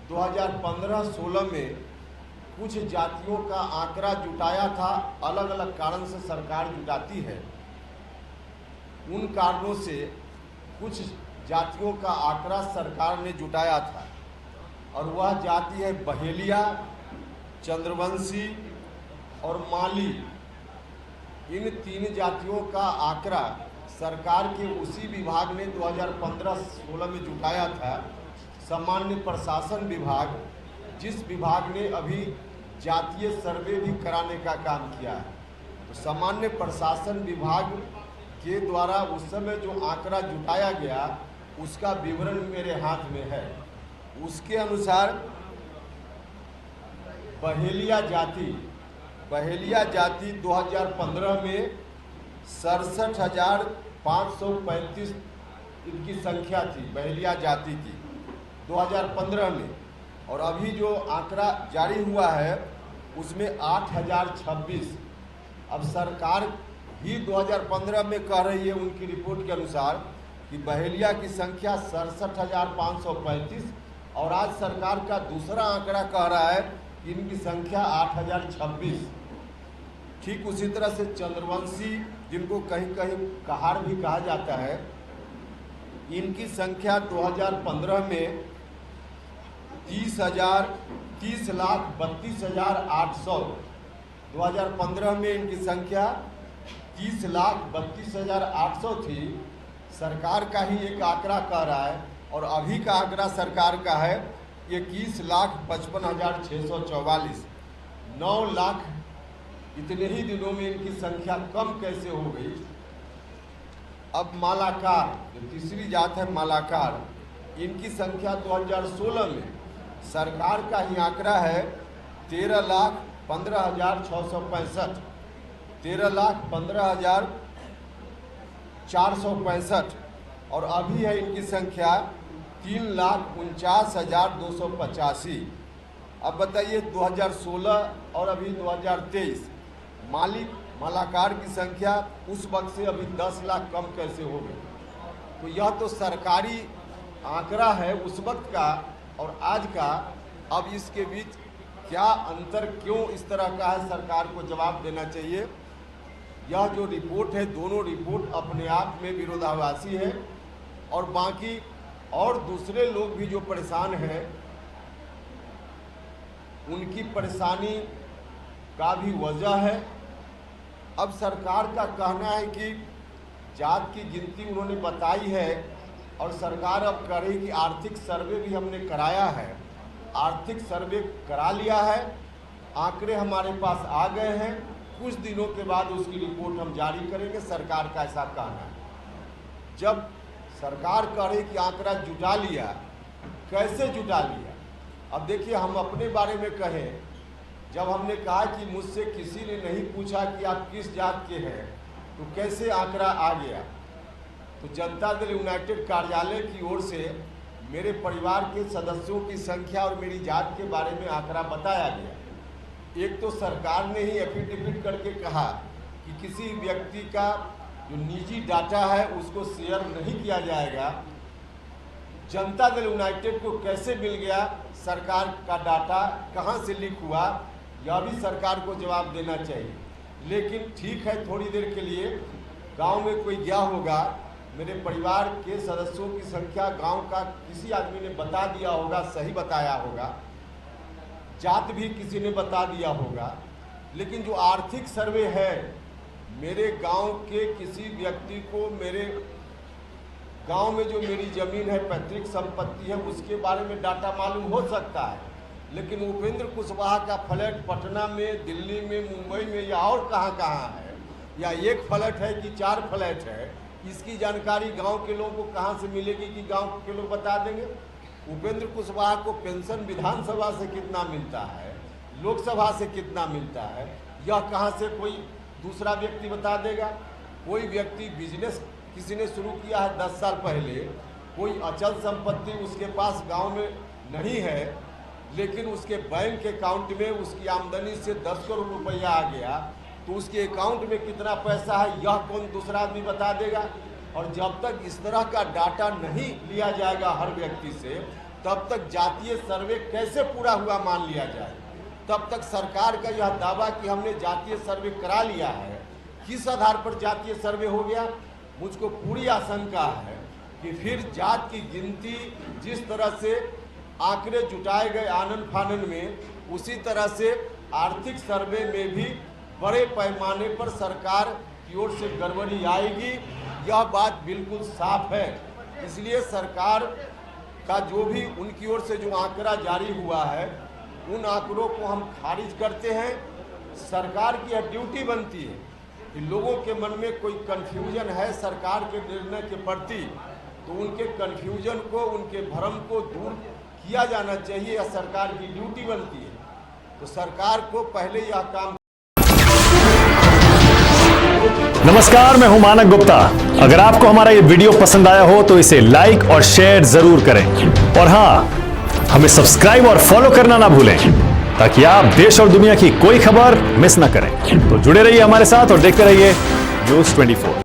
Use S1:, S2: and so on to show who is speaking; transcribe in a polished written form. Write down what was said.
S1: 2015-16 में कुछ जातियों का आंकड़ा जुटाया था। अलग अलग कारण से सरकार जुटाती है, उन कारणों से कुछ जातियों का आंकड़ा सरकार ने जुटाया था और वह जाति है बहेलिया, चंद्रवंशी और माली। इन 3 जातियों का आंकड़ा सरकार के उसी विभाग ने 2015-16 में जुटाया था, सामान्य प्रशासन विभाग, जिस विभाग ने अभी जातीय सर्वे भी कराने का काम किया है। तो सामान्य प्रशासन विभाग के द्वारा उस समय जो आंकड़ा जुटाया गया उसका विवरण मेरे हाथ में है। उसके अनुसार बहेलिया जाति 2015 में 67,535 इनकी संख्या थी बहेलिया जाति की 2015 में, और अभी जो आंकड़ा जारी हुआ है उसमें 8,026। अब सरकार भी 2015 में कह रही है उनकी रिपोर्ट के अनुसार कि बहेलिया की संख्या 67,535 और आज सरकार का दूसरा आंकड़ा कह रहा है कि इनकी संख्या 8,026। ठीक उसी तरह से चंद्रवंशी, जिनको कहीं कहीं कहार भी कहा जाता है, इनकी संख्या 2015 में 30,32,800। 2015 में इनकी संख्या 30,32,800 थी। सरकार का ही एक आंकड़ा कह रहा है और अभी का आंकड़ा सरकार का है 21,55,644। 9 लाख इतने ही दिनों में इनकी संख्या कम कैसे हो गई। अब मालाकार, जो तीसरी जात है मालाकार, इनकी संख्या 2016 में सरकार का ही आंकड़ा है 13,15,665। 13,15,465 और अभी है इनकी संख्या 3,49,285। अब बताइए 2016 और अभी 2023 मालाकार की संख्या उस वक्त से अभी 10 लाख कम कैसे हो गई। तो यह तो सरकारी आंकड़ा है उस वक्त का और आज का। अब इसके बीच क्या अंतर, क्यों इस तरह का है, सरकार को जवाब देना चाहिए। यह जो रिपोर्ट है, दोनों रिपोर्ट अपने आप में विरोधाभासी है और बाकी और दूसरे लोग भी जो परेशान हैं उनकी परेशानी का भी वजह है। अब सरकार का कहना है कि जात की गिनती उन्होंने बताई है और सरकार अब कह रही कि आर्थिक सर्वे भी हमने कराया है। आर्थिक सर्वे करा लिया है, आंकड़े हमारे पास आ गए हैं, कुछ दिनों के बाद उसकी रिपोर्ट हम जारी करेंगे। सरकार का ऐसा कहना है। जब सरकार कह रही कि आंकड़ा जुटा लिया, कैसे जुटा लिया। अब देखिए, हम अपने बारे में कहें, जब हमने कहा कि मुझसे किसी ने नहीं पूछा कि आप किस जात के हैं, तो कैसे आंकड़ा आ गया। तो जनता दल यूनाइटेड कार्यालय की ओर से मेरे परिवार के सदस्यों की संख्या और मेरी जात के बारे में आंकड़ा बताया गया। एक तो सरकार ने ही एफिडेविट करके कहा कि किसी व्यक्ति का जो निजी डाटा है उसको शेयर नहीं किया जाएगा। जनता दल यूनाइटेड को कैसे मिल गया सरकार का डाटा, कहां से लीक हुआ, यह भी सरकार को जवाब देना चाहिए। लेकिन ठीक है, थोड़ी देर के लिए गांव में कोई गया होगा, मेरे परिवार के सदस्यों की संख्या गांव का किसी आदमी ने बता दिया होगा, सही बताया होगा, जात भी किसी ने बता दिया होगा। लेकिन जो आर्थिक सर्वे है, मेरे गांव के किसी व्यक्ति को मेरे गांव में जो मेरी ज़मीन है, पैतृक संपत्ति है, उसके बारे में डाटा मालूम हो सकता है। लेकिन उपेंद्र कुशवाहा का फ्लैट पटना में, दिल्ली में, मुंबई में या और कहाँ है, या एक फ्लैट है कि 4 फ्लैट है, इसकी जानकारी गांव के लोगों को कहाँ से मिलेगी कि गांव के लोग बता देंगे। उपेंद्र कुशवाहा को पेंशन विधानसभा से कितना मिलता है, लोकसभा से कितना मिलता है, यह कहाँ से कोई दूसरा व्यक्ति बता देगा। कोई व्यक्ति बिजनेस किसी ने शुरू किया है 10 साल पहले, कोई अचल संपत्ति उसके पास गांव में नहीं है, लेकिन उसके बैंक अकाउंट में उसकी आमदनी से 10 करोड़ रुपया आ गया, तो उसके अकाउंट में कितना पैसा है यह कौन दूसरा आदमी बता देगा। और जब तक इस तरह का डाटा नहीं लिया जाएगा हर व्यक्ति से, तब तक जातीय सर्वे कैसे पूरा हुआ मान लिया जाए। तब तक सरकार का यह दावा कि हमने जातीय सर्वे करा लिया है, किस आधार पर जातीय सर्वे हो गया। मुझको पूरी आशंका है कि फिर जात की गिनती जिस तरह से आंकड़े जुटाए गए आनन फानन में, उसी तरह से आर्थिक सर्वे में भी बड़े पैमाने पर सरकार की ओर से गड़बड़ी आएगी, यह बात बिल्कुल साफ है। इसलिए सरकार का जो भी उनकी ओर से जो आंकड़ा जारी हुआ है, उन आंकड़ों को हम खारिज करते हैं। सरकार की यह ड्यूटी बनती है कि लोगों के मन में कोई कन्फ्यूजन है सरकार के निर्णय के प्रति, तो उनके कन्फ्यूजन को, उनके भ्रम को दूर किया जाना चाहिए। यह सरकार की ड्यूटी बनती है। तो सरकार को पहले यह काम।
S2: नमस्कार, मैं हूं मानक गुप्ता। अगर आपको हमारा ये वीडियो पसंद आया हो तो इसे लाइक और शेयर जरूर करें, और हां, हमें सब्सक्राइब और फॉलो करना ना भूलें ताकि आप देश और दुनिया की कोई खबर मिस ना करें। तो जुड़े रहिए हमारे साथ और देखते रहिए न्यूज़ 24।